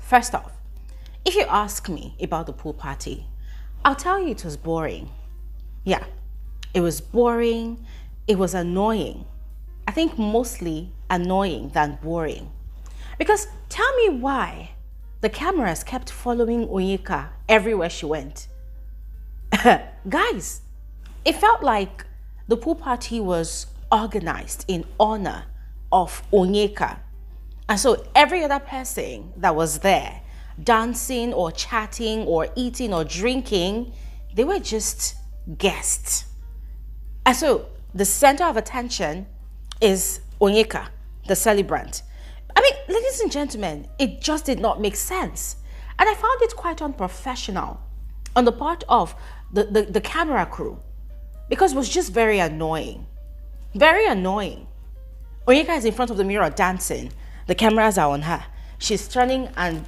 First off, if you ask me about the pool party, I'll tell you it was boring. Yeah, it was boring. It was annoying. I think mostly annoying than boring. Because tell me why the cameras kept following Onyeka everywhere she went. Guys, it felt like the pool party was organized in honor of Onyeka. And so every other person that was there, dancing or chatting or eating or drinking, they were just guests. And so the center of attention is Onyeka, the celebrant. I mean, ladies and gentlemen, it just did not make sense. And I found it quite unprofessional on the part of the camera crew, because it was just very annoying. Very annoying. Onyeka is in front of the mirror dancing. The cameras are on her. She's turning and,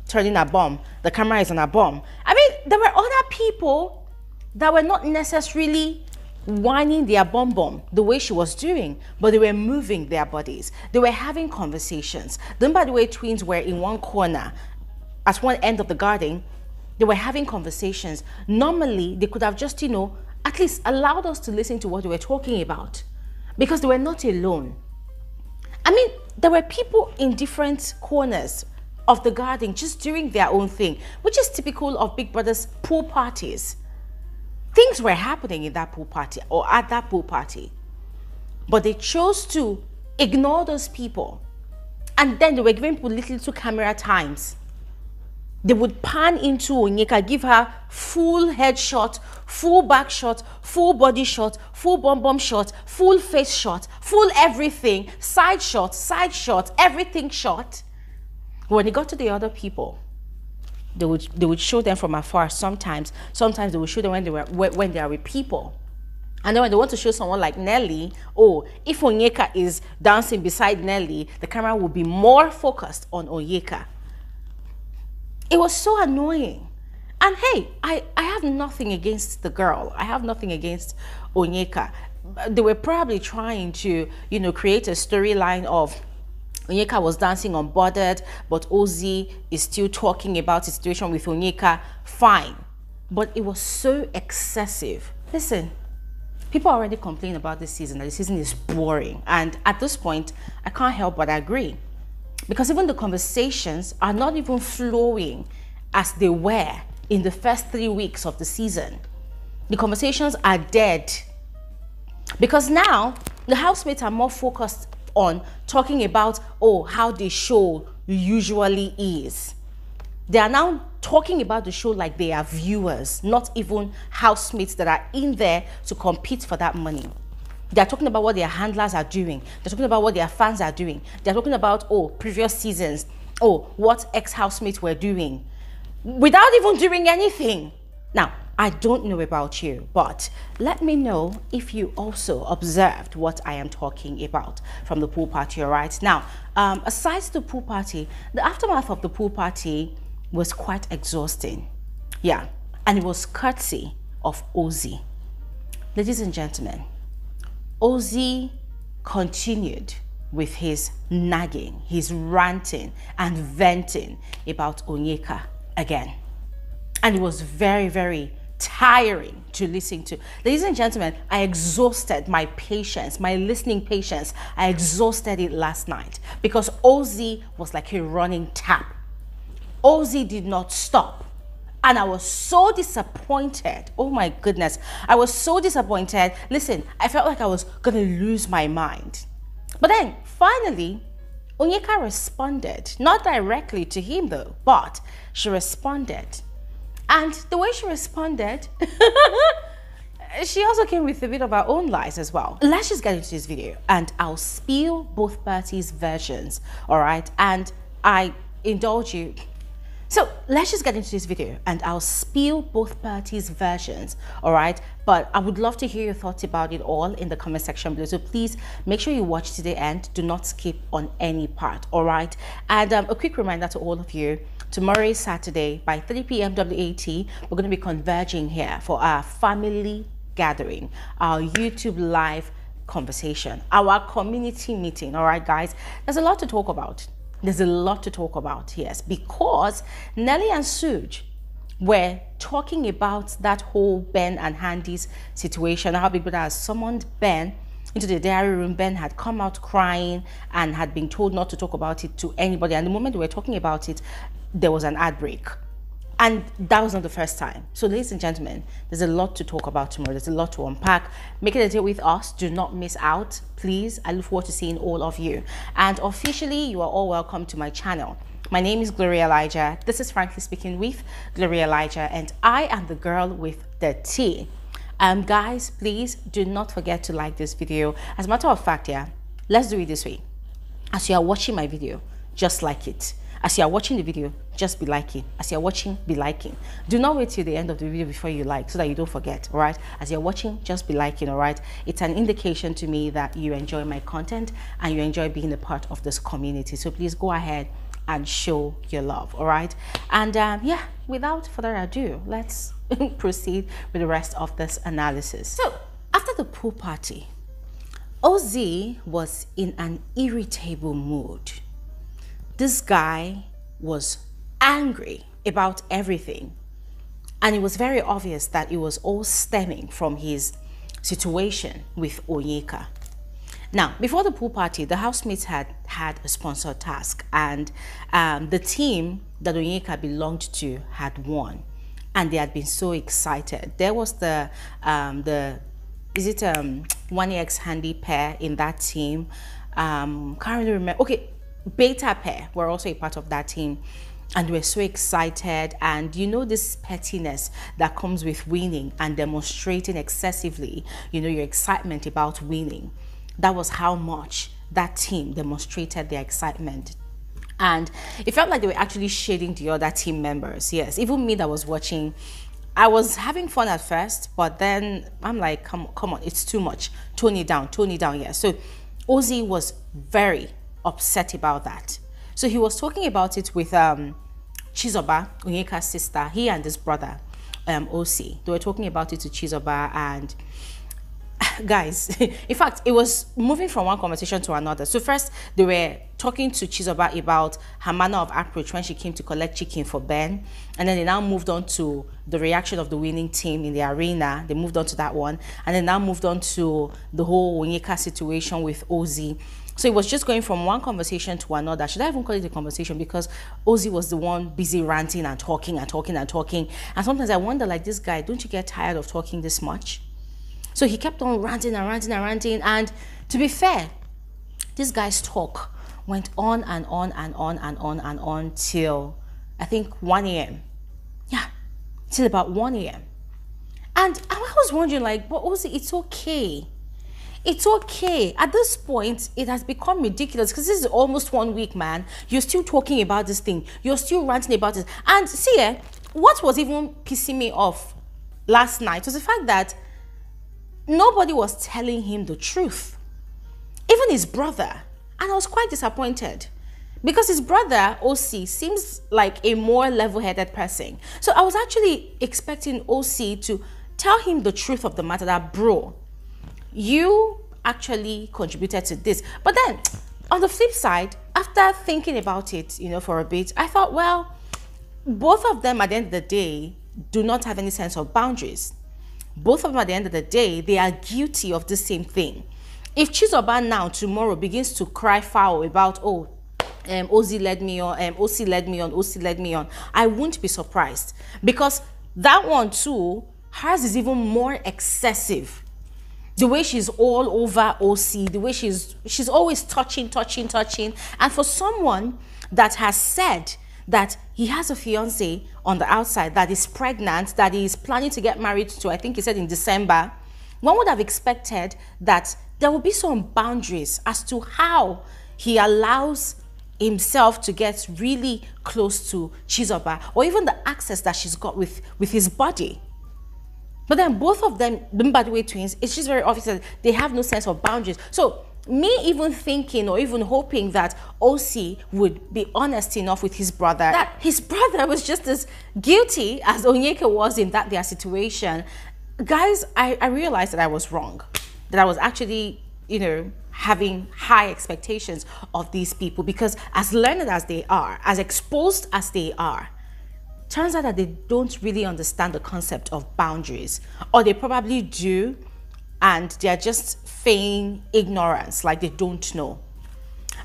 turning a bomb. The camera is on her bomb. I mean, there were other people that were not necessarily whining their bomb the way she was doing, but they were moving their bodies. They were having conversations. Then, by the way, twins were in one corner at one end of the garden. They were having conversations. Normally, they could have just, at least allowed us to listen to what they were talking about, because they were not alone. I mean, there were people in different corners of the garden just doing their own thing, which is typical of Big Brother's pool parties. Things were happening in that pool party or at that pool party, but they chose to ignore those people. And then they were giving people little camera times. They would pan into Onyeka, give her full head shot, full back shot, full body shot, full bum shot, full face shot, full everything, side shot, everything shot. When it got to the other people, they would show them from afar. Sometimes they would show them when they are with people. And then when they want to show someone like Nelly, if Onyeka is dancing beside Nelly, the camera will be more focused on Onyeka. It was so annoying. And hey, I have nothing against the girl. I have nothing against Onyeka. They were probably trying to, create a storyline of Onyeka was dancing unbothered, but Ozee is still talking about his situation with Onyeka. Fine. But it was so excessive. Listen, people already complain about this season, that the season is boring. And at this point, I can't help but agree. Because even the conversations are not even flowing as they were in the first 3 weeks of the season. The conversations are dead. Because now, the housemates are more focused on talking about, how the show usually is. They are now talking about the show like they are viewers, not even housemates that are in there to compete for that money. They're talking about what their handlers are doing. They're talking about what their fans are doing. They're talking about, previous seasons. What ex-housemates were doing. Without even doing anything. Now, I don't know about you, but let me know if you also observed what I am talking about from the pool party, all right? Now, aside the pool party, the aftermath of the pool party was quite exhausting. Yeah, and it was courtesy of Ozee. Ladies and gentlemen, Ozee continued with his nagging, his ranting and venting about Onyeka again. And it was very, very tiring to listen to. Ladies and gentlemen, I exhausted my patience, my listening patience. I exhausted it last night because Ozee was like a running tap. Ozee did not stop. And I was so disappointed. Oh my goodness. I was so disappointed. Listen, I felt like I was going to lose my mind. But then finally, Onyeka responded. Not directly to him though, but she responded. And the way she responded, she also came with a bit of her own lies as well. Let's just get into this video and I'll spill both parties' versions, all right? And I indulge you. So let's just get into this video and I'll spill both parties' versions, all right? But I would love to hear your thoughts about it all in the comment section below. So please make sure you watch to the end. Do not skip on any part, all right? And a quick reminder to all of you, tomorrow is Saturday by 3 p.m. WAT. We're going to be converging here for our family gathering, our YouTube live conversation, our community meeting, all right, guys? There's a lot to talk about. There's a lot to talk about, yes, because Nelly and Suge were talking about that whole Ben and Handy's situation, how people had summoned Ben into the diary room. Ben had come out crying and had been told not to talk about it to anybody. And the moment we were talking about it, there was an ad break. And that was not the first time. So ladies and gentlemen, there's a lot to talk about tomorrow. There's a lot to unpack. Make it a day with us. Do not miss out, please. I look forward to seeing all of you. And officially, you are all welcome to my channel. My name is Elijah. This is Frankly Speaking with Elijah, and I am the girl with the tea. Guys, please do not forget to like this video. As a matter of fact, yeah, let's do it this way. As you are watching my video, just like it. As you are watching the video, just be liking. As you're watching, be liking. Do not wait till the end of the video before you like, so that you don't forget, all right? As you're watching, just be liking, all right? It's an indication to me that you enjoy my content and you enjoy being a part of this community. So please go ahead and show your love, all right? And yeah, without further ado, let's proceed with the rest of this analysis. So after the pool party, Ozee was in an irritable mood. This guy was angry about everything, and it was very obvious that it was all stemming from his situation with Onyeka. Now, before the pool party, the housemates had a sponsored task, and the team that Onyeka belonged to had won, and they had been so excited. There was the 1EX handy pair in that team. Can't really remember. Okay, Beta pair were also a part of that team, and we're so excited. And you know, this pettiness that comes with winning and demonstrating excessively, you know, your excitement about winning. That was how much that team demonstrated their excitement. And it felt like they were actually shading the other team members. Yes, even me that was watching, I was having fun at first, but then I'm like, come on, it's too much. Tone it down, yeah. So Ozee was very upset about that. So he was talking about it with Chizoba, Onyeka's sister. He and his brother, Ozee. They were talking about it to Chizoba, and guys, in fact, it was moving from one conversation to another. So first, they were talking to Chizoba about her manner of approach when she came to collect chicken for Ben. And then they now moved on to the reaction of the winning team in the arena. They moved on to that one. And then now moved on to the whole Onyeka situation with Ozee. So it was just going from one conversation to another. Should I even call it a conversation? Because Ozee was the one busy ranting and talking and talking and talking. And sometimes I wonder, like, this guy, don't you get tired of talking this much? So he kept on ranting and ranting and ranting. And to be fair, this guy's talk went on and on and on and on and on till I think 1 a.m. Yeah, till about 1 a.m. And I was wondering, like, but Ozee, it's okay. It's okay. At this point, it has become ridiculous because this is almost 1 week, man. You're still talking about this thing. You're still ranting about it. And see, what was even pissing me off last night was the fact that nobody was telling him the truth. Even his brother. And I was quite disappointed because his brother, Ozee, seems like a more level-headed person. So I was actually expecting Ozee to tell him the truth of the matter, that, bro, you actually contributed to this. But then on the flip side, after thinking about it, you know, for a bit, I thought, well, both of them at the end of the day do not have any sense of boundaries. Both of them at the end of the day, they are guilty of the same thing. If Chizoba now tomorrow begins to cry foul about, oh, Ozee led me on, Ozee led me on, Ozee led me on, I won't be surprised, because that one too, hers is even more excessive. The way she's all over Ozee, the way she's always touching. And for someone that has said that he has a fiance on the outside, that is pregnant, that is planning to get married to, I think he said in December, one would have expected that there will be some boundaries as to how he allows himself to get really close to Chizoba, or even the access that she's got with his body. But then both of them, by the way, twins, it's just very obvious that they have no sense of boundaries. So me even thinking or even hoping that Ozee would be honest enough with his brother, that his brother was just as guilty as Onyeka was in that their situation. Guys, I realized that I was wrong. That I was actually you know, having high expectations of these people, because as learned as they are, as exposed as they are, turns out that they don't really understand the concept of boundaries, or they probably do, and they're just feigning ignorance, like they don't know.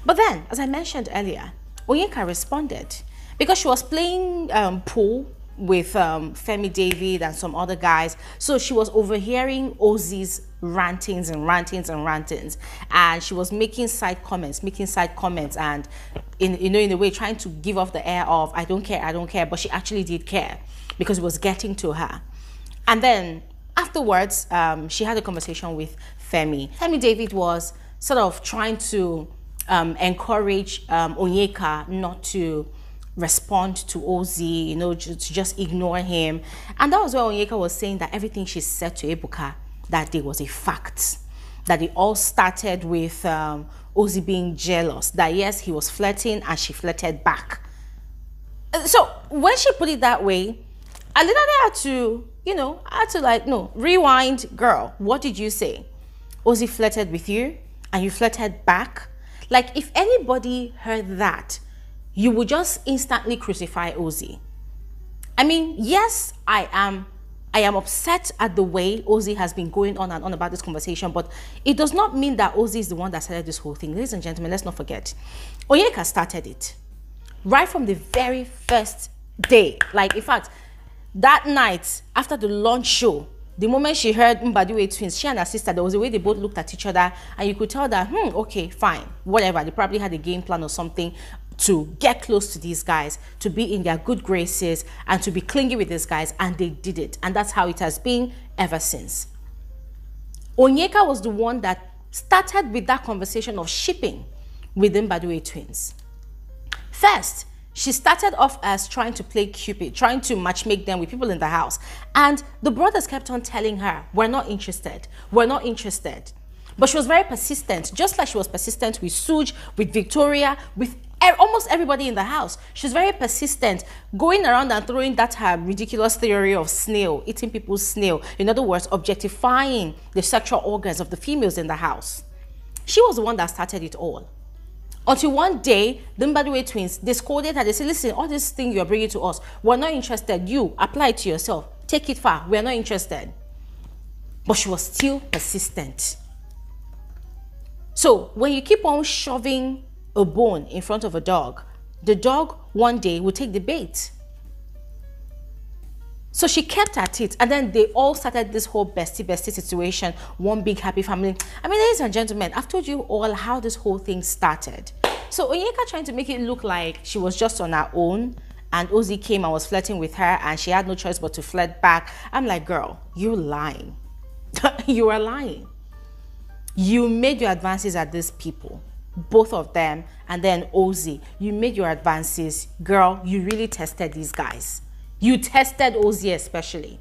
But then, as I mentioned earlier, Onyeka responded because she was playing pool with Fairme David and some other guys. So she was overhearing Ozee's rantings, and she was making side comments, and in a way trying to give off the air of I don't care, but she actually did care because it was getting to her. And then afterwards, she had a conversation with Fairme. Fairme David was sort of trying to encourage Onyeka not to respond to Ozee, you know, to just ignore him. And that was where Onyeka was saying that everything she said to Ebuka that day was a fact. That it all started with Ozee being jealous. That yes, he was flirting and she flirted back. So when she put it that way, I literally had to, you know, like, no, rewind, girl. What did you say? Ozee flirted with you and you flirted back? Like, if anybody heard that, you would just instantly crucify Ozee. I mean, yes, I am upset at the way Ozee has been going on and on about this conversation, but it does not mean that Ozee is the one that started this whole thing. Ladies and gentlemen, let's not forget, Onyeka started it right from the very first day. Like, in fact, that night after the launch show, the moment she heard Mbadiwe twins, she and her sister, there was a way they both looked at each other, and you could tell that, okay, fine, whatever. They probably had a game plan or something to get close to these guys, to be in their good graces, and to be clingy with these guys, and they did it. And that's how it has been ever since. Onyeka was the one that started with that conversation of shipping with the Mbadiwe twins. First, she started off as trying to play Cupid, trying to matchmake them with people in the house. And the brothers kept on telling her, we're not interested, we're not interested. But she was very persistent, just like she was persistent with Suj, with Victoria, with almost everybody in the house. She's very persistent, going around and throwing that her ridiculous theory of snail, eating people's snail. In other words, objectifying the sexual organs of the females in the house. She was the one that started it all. Until one day, the Mbadiwe twins, they scolded her. They said, listen, all this thing you're bringing to us, we're not interested. You, apply it to yourself. Take it far. We're not interested. But she was still persistent. So when you keep on shoving a bone in front of a dog, the dog one day will take the bait. So she kept at it, and then they all started this whole bestie situation, one big happy family. I mean, ladies and gentlemen, I've told you all how this whole thing started. So Onyeka trying to make it look like she was just on her own, and Ozee came and was flirting with her, and she had no choice but to flirt back. I'm like, girl, you're lying. You are lying. You made your advances at these people, both of them, and then Ozee. You made your advances. Girl, you really tested these guys. You tested Ozee especially.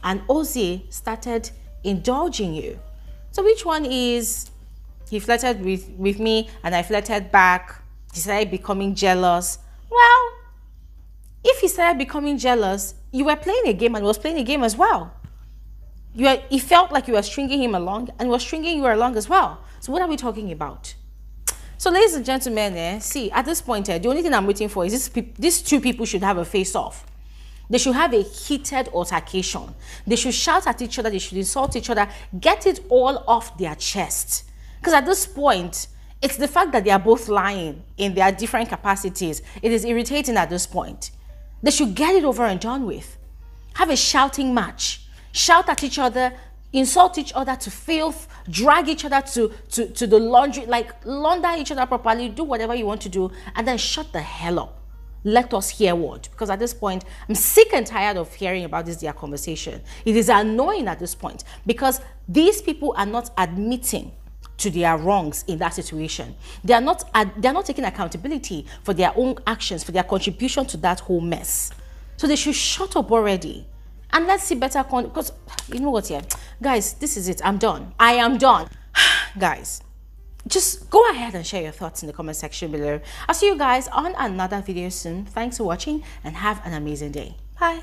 And Ozee started indulging you. So which one is, he flirted with me and I flirted back, he started becoming jealous? Well, if he started becoming jealous, you were playing a game and he was playing a game as well. He felt like you were stringing him along and he was stringing you along as well. So what are we talking about? So ladies and gentlemen, see, at this point, the only thing I'm waiting for is these two people should have a face-off. They should have a heated altercation. They should shout at each other. They should insult each other. Get it all off their chest. Because at this point, it's the fact that they are both lying in their different capacities. It is irritating at this point. They should get it over and done with. Have a shouting match. Shout at each other, insult each other to filth, drag each other to the laundry, like launder each other properly, do whatever you want to do, and then shut the hell up. Let us hear what. Because at this point, I'm sick and tired of hearing about their conversation. It is annoying at this point because these people are not admitting to their wrongs in that situation. They are not taking accountability for their own actions, for their contribution to that whole mess. So they should shut up already. And let's see better because you know what, guys, this is it. I'm done. I am done. Guys, just go ahead and share your thoughts in the comment section below. I'll see you guys on another video soon. Thanks for watching and have an amazing day. Bye.